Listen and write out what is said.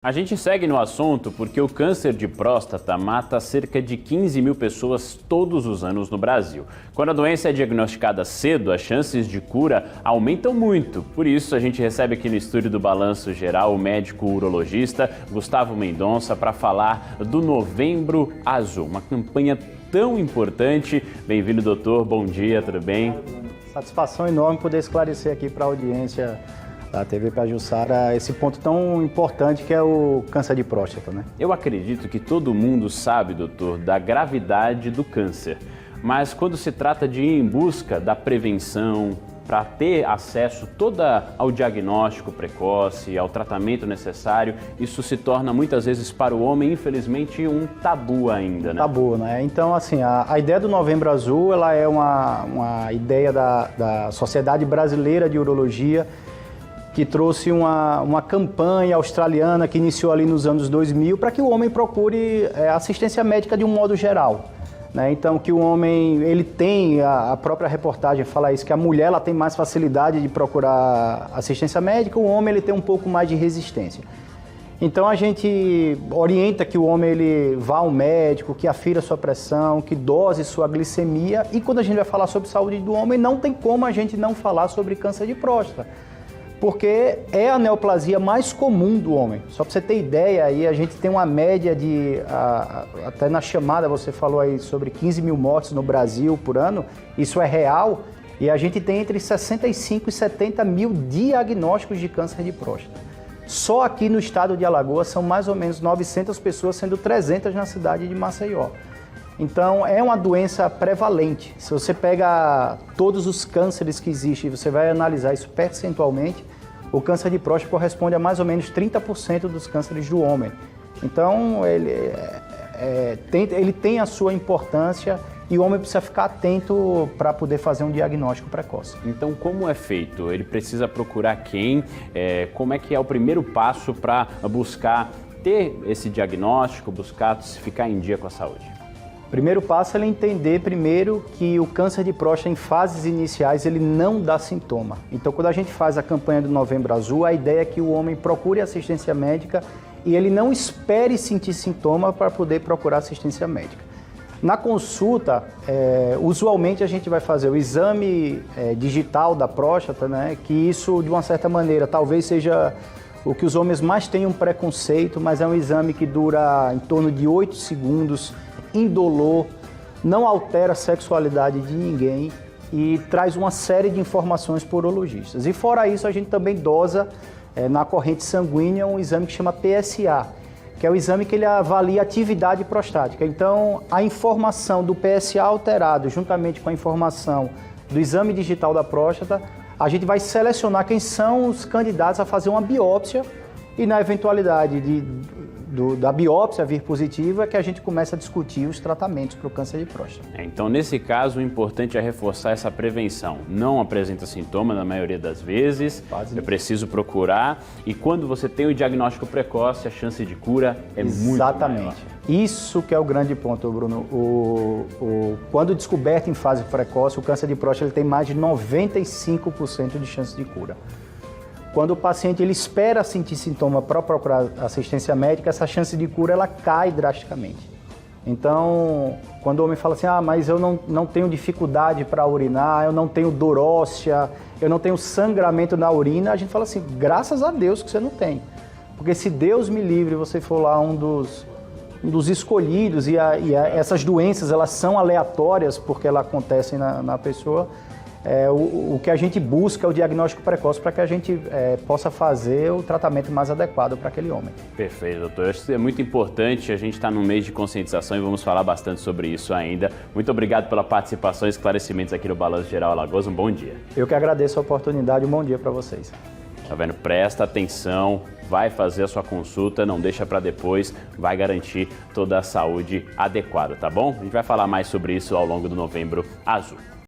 A gente segue no assunto porque o câncer de próstata mata cerca de 15 mil pessoas todos os anos no Brasil. Quando a doença é diagnosticada cedo, as chances de cura aumentam muito. Por isso, a gente recebe aqui no estúdio do Balanço Geral o médico urologista Gustavo Mendonça para falar do Novembro Azul, uma campanha tão importante. Bem-vindo, doutor. Bom dia, tudo bem? Satisfação enorme poder esclarecer aqui para a audiência da TV Pajuçara esse ponto tão importante que é o câncer de próstata, né? Eu acredito que todo mundo sabe, doutor, da gravidade do câncer, mas quando se trata de ir em busca da prevenção, para ter acesso ao diagnóstico precoce, ao tratamento necessário, isso se torna muitas vezes para o homem, infelizmente, um tabu ainda, né? Tabu, né? Então, assim, a ideia do Novembro Azul, ela é uma ideia da Sociedade Brasileira de Urologia, que trouxe uma campanha australiana que iniciou ali nos anos 2000 para que o homem procure assistência médica de um modo geral, né? Então, que o homem, ele tem, a própria reportagem fala isso, que a mulher ela tem mais facilidade de procurar assistência médica, o homem ele tem um pouco mais de resistência. Então, a gente orienta que o homem ele vá ao médico, que afira sua pressão, que dose sua glicemia, e quando a gente vai falar sobre saúde do homem, não tem como a gente não falar sobre câncer de próstata, porque é a neoplasia mais comum do homem. Só para você ter ideia, aí a gente tem uma média de, até na chamada você falou aí sobre 15 mil mortes no Brasil por ano, isso é real, e a gente tem entre 65 e 70 mil diagnósticos de câncer de próstata. Só aqui no estado de Alagoas são mais ou menos 900 pessoas, sendo 300 na cidade de Maceió. Então, é uma doença prevalente. Se você pega todos os cânceres que existem e você vai analisar isso percentualmente, o câncer de próstata corresponde a mais ou menos 30% dos cânceres do homem. Então, ele tem a sua importância e o homem precisa ficar atento para poder fazer um diagnóstico precoce. Então, como é feito? Ele precisa procurar quem? Como é que é o primeiro passo para buscar ter esse diagnóstico, buscar se ficar em dia com a saúde? Primeiro passo é ele entender primeiro que o câncer de próstata em fases iniciais ele não dá sintoma. Então quando a gente faz a campanha do Novembro Azul, a ideia é que o homem procure assistência médica e ele não espere sentir sintoma para poder procurar assistência médica. Na consulta, usualmente a gente vai fazer o exame digital da próstata, né? Que isso de uma certa maneira talvez seja o que os homens mais têm um preconceito, mas é um exame que dura em torno de 8 segundos, indolor, não altera a sexualidade de ninguém e traz uma série de informações para urologistas. E fora isso, a gente também dosa na corrente sanguínea um exame que chama PSA, que é o exame que ele avalia a atividade prostática. Então, a informação do PSA alterado, juntamente com a informação do exame digital da próstata, a gente vai selecionar quem são os candidatos a fazer uma biópsia e na eventualidade da biópsia vir positiva, é que a gente começa a discutir os tratamentos para o câncer de próstata. Então, nesse caso, o importante é reforçar essa prevenção. Não apresenta sintoma na maioria das vezes, é preciso procurar, e quando você tem o diagnóstico precoce, a chance de cura é muito maior. Exatamente. Isso que é o grande ponto, Bruno. Quando descoberto em fase precoce, o câncer de próstata ele tem mais de 95% de chance de cura. Quando o paciente ele espera sentir sintoma para procurar assistência médica, essa chance de cura ela cai drasticamente. Então, quando o homem fala assim, mas eu não tenho dificuldade para urinar, eu não tenho dor óssea, eu não tenho sangramento na urina, a gente fala assim, graças a Deus que você não tem. Porque se Deus me livre, você for lá um dos escolhidos e essas doenças elas são aleatórias porque elas acontecem na pessoa, o que a gente busca é o diagnóstico precoce para que a gente possa fazer o tratamento mais adequado para aquele homem. Perfeito, doutor. Isso é muito importante. A gente está no mês de conscientização e vamos falar bastante sobre isso ainda. Muito obrigado pela participação e esclarecimentos aqui no Balanço Geral Alagoas. Um bom dia. Eu que agradeço a oportunidade. Um bom dia para vocês. Tá vendo? Presta atenção, vai fazer a sua consulta, não deixa para depois, vai garantir toda a saúde adequada, tá bom? A gente vai falar mais sobre isso ao longo do Novembro Azul.